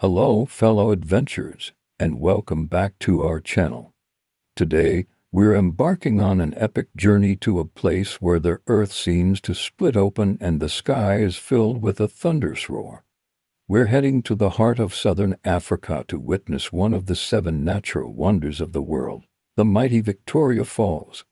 Hello, fellow adventurers, and welcome back to our channel. Today, we're embarking on an epic journey to a place where the earth seems to split open and the sky is filled with a thunderous roar. We're heading to the heart of southern Africa to witness one of the 7 natural wonders of the world, the mighty Victoria Falls.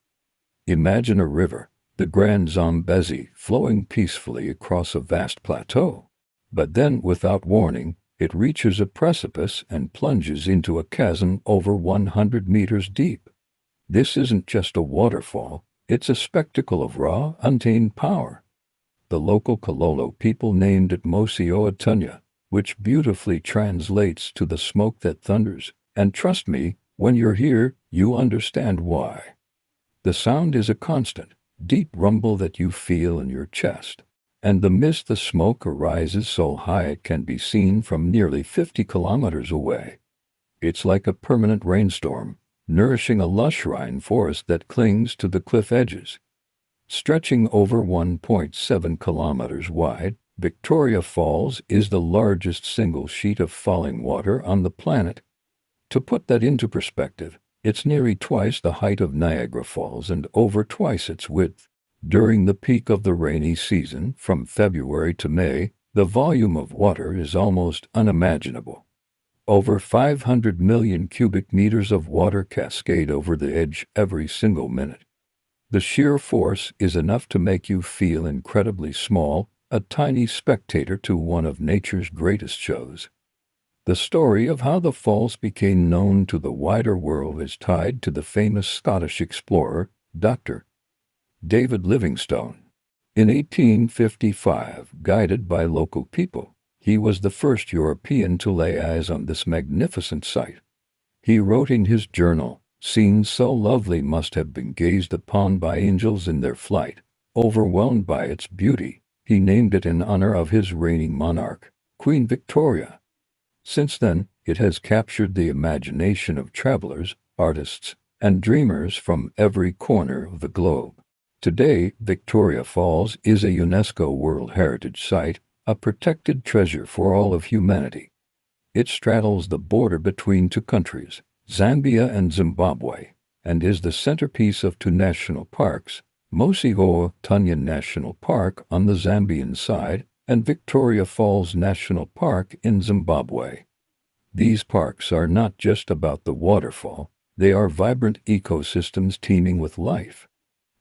Imagine a river, the Grand Zambezi, flowing peacefully across a vast plateau. But then, without warning, it reaches a precipice and plunges into a chasm over 100 meters deep. This isn't just a waterfall, it's a spectacle of raw, untamed power. The local Kalolo people named it Mosi-oa-Tunya, which beautifully translates to the smoke that thunders, and trust me, when you're here, you understand why. The sound is a constant, deep rumble that you feel in your chest. And the smoke arises so high it can be seen from nearly 50 kilometers away. It's like a permanent rainstorm, nourishing a lush pine forest that clings to the cliff edges. Stretching over 1.7 kilometers wide, Victoria Falls is the largest single sheet of falling water on the planet. To put that into perspective, it's nearly twice the height of Niagara Falls and over twice its width. During the peak of the rainy season, from February to May, the volume of water is almost unimaginable. Over 500 million cubic meters of water cascade over the edge every single minute. The sheer force is enough to make you feel incredibly small, a tiny spectator to one of nature's greatest shows. The story of how the falls became known to the wider world is tied to the famous Scottish explorer, Dr. David Livingstone. In 1855, guided by local people, he was the first European to lay eyes on this magnificent sight. He wrote in his journal, "Scenes so lovely must have been gazed upon by angels in their flight." Overwhelmed by its beauty, he named it in honor of his reigning monarch, Queen Victoria. Since then, it has captured the imagination of travelers, artists, and dreamers from every corner of the globe. Today, Victoria Falls is a UNESCO World Heritage Site, a protected treasure for all of humanity. It straddles the border between 2 countries, Zambia and Zimbabwe, and is the centerpiece of 2 national parks, Mosi-oa-Tunya National Park on the Zambian side and Victoria Falls National Park in Zimbabwe. These parks are not just about the waterfall, they are vibrant ecosystems teeming with life.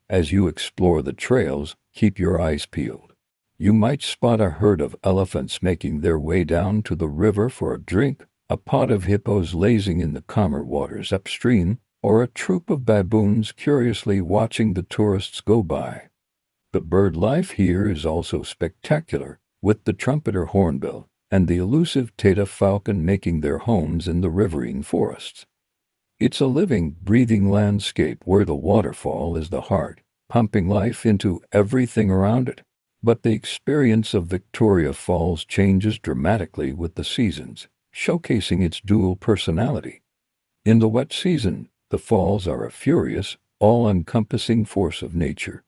As you explore the trails, keep your eyes peeled. You might spot a herd of elephants making their way down to the river for a drink, a pod of hippos lazing in the calmer waters upstream, or a troop of baboons curiously watching the tourists go by. The bird life here is also spectacular, with the trumpeter hornbill and the elusive Tata falcon making their homes in the riverine forests. It's a living, breathing landscape where the waterfall is the heart, pumping life into everything around it. But the experience of Victoria Falls changes dramatically with the seasons, showcasing its dual personality. In the wet season, the falls are a furious, all-encompassing force of nature.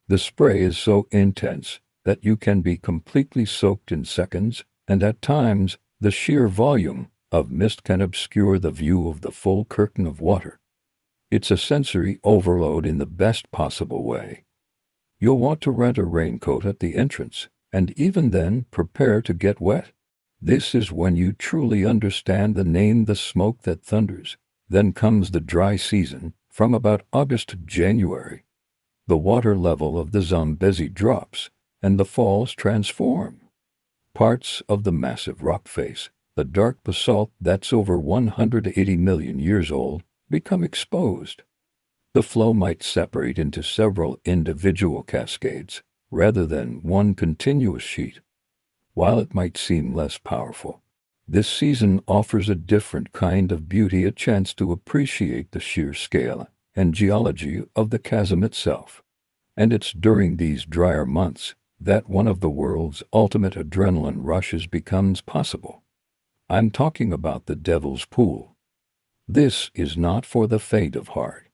The spray is so intense that you can be completely soaked in seconds, and at times, the sheer volume of mist can obscure the view of the full curtain of water. It's a sensory overload in the best possible way. You'll want to rent a raincoat at the entrance, and even then prepare to get wet. This is when you truly understand the name, the smoke that thunders. Then comes the dry season, from about August to January. The water level of the Zambezi drops, and the falls transform. Parts of the massive rock face, the dark basalt that's over 180 million years old, become exposed. The flow might separate into several individual cascades, rather than one continuous sheet. While it might seem less powerful, this season offers a different kind of beauty, a chance to appreciate the sheer scale and geology of the chasm itself. And it's during these drier months that one of the world's ultimate adrenaline rushes becomes possible. I'm talking about the Devil's Pool. This is not for the faint of heart.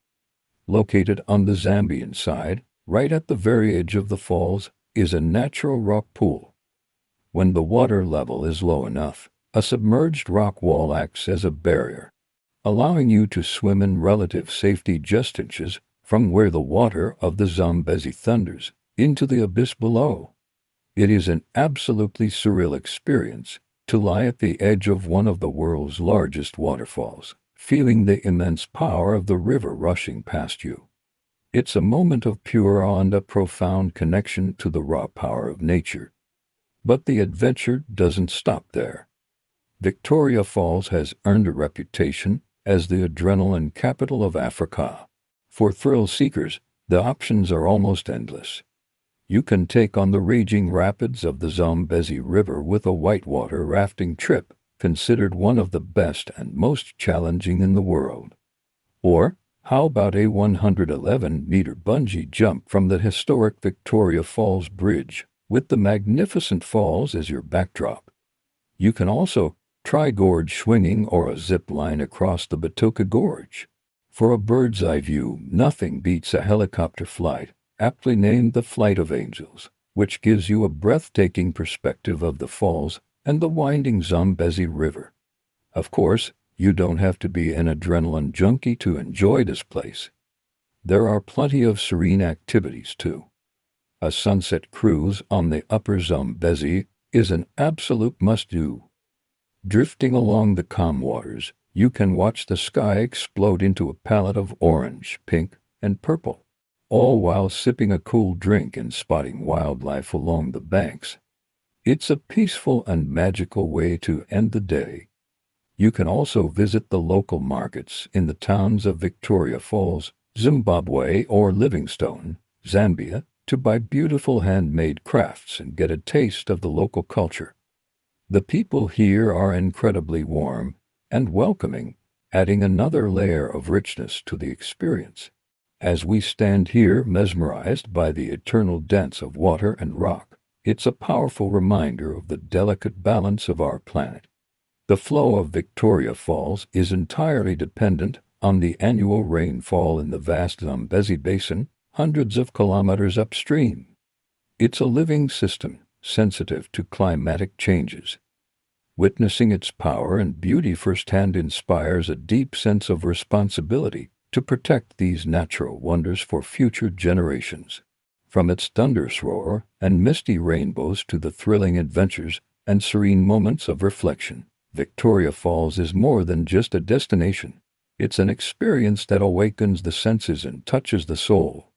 Located on the Zambian side, right at the very edge of the falls, is a natural rock pool. When the water level is low enough, A submerged rock wall acts as a barrier, allowing you to swim in relative safety just inches from where the water of the Zambezi thunders into the abyss below. It is an absolutely surreal experience to lie at the edge of one of the world's largest waterfalls, feeling the immense power of the river rushing past you. It's a moment of pure awe and a profound connection to the raw power of nature. But the adventure doesn't stop there. Victoria Falls has earned a reputation as the adrenaline capital of Africa. For thrill seekers, the options are almost endless. You can take on the raging rapids of the Zambezi River with a whitewater rafting trip, considered one of the best and most challenging in the world. Or, how about a 111-meter bungee jump from the historic Victoria Falls Bridge, with the magnificent falls as your backdrop? You can also try gorge swinging or a zip line across the Batoka Gorge. For a bird's-eye view, nothing beats a helicopter flight, aptly named the Flight of Angels, which gives you a breathtaking perspective of the falls and the winding Zambezi River. Of course, you don't have to be an adrenaline junkie to enjoy this place. There are plenty of serene activities too. A sunset cruise on the upper Zambezi is an absolute must-do. Drifting along the calm waters, you can watch the sky explode into a palette of orange, pink, and purple, all while sipping a cool drink and spotting wildlife along the banks. It's a peaceful and magical way to end the day. You can also visit the local markets in the towns of Victoria Falls, Zimbabwe, or Livingstone, Zambia, to buy beautiful handmade crafts and get a taste of the local culture. The people here are incredibly warm and welcoming, adding another layer of richness to the experience. As we stand here mesmerized by the eternal dance of water and rock, it's a powerful reminder of the delicate balance of our planet. The flow of Victoria Falls is entirely dependent on the annual rainfall in the vast Zambezi Basin, hundreds of kilometers upstream. It's a living system, sensitive to climatic changes. Witnessing its power and beauty firsthand inspires a deep sense of responsibility to protect these natural wonders for future generations. From its thunderous roar and misty rainbows to the thrilling adventures and serene moments of reflection, Victoria Falls is more than just a destination. It's an experience that awakens the senses and touches the soul.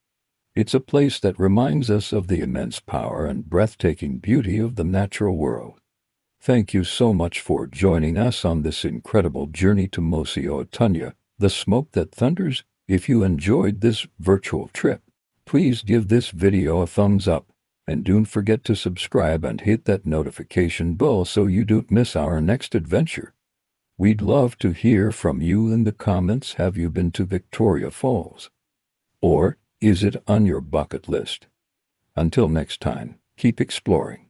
It's a place that reminds us of the immense power and breathtaking beauty of the natural world. Thank you so much for joining us on this incredible journey to Mosi-oa-Tunya, the smoke that thunders. If you enjoyed this virtual trip, please give this video a thumbs up, and don't forget to subscribe and hit that notification bell so you don't miss our next adventure. We'd love to hear from you in the comments. Have you been to Victoria Falls? Or is it on your bucket list? Until next time, keep exploring.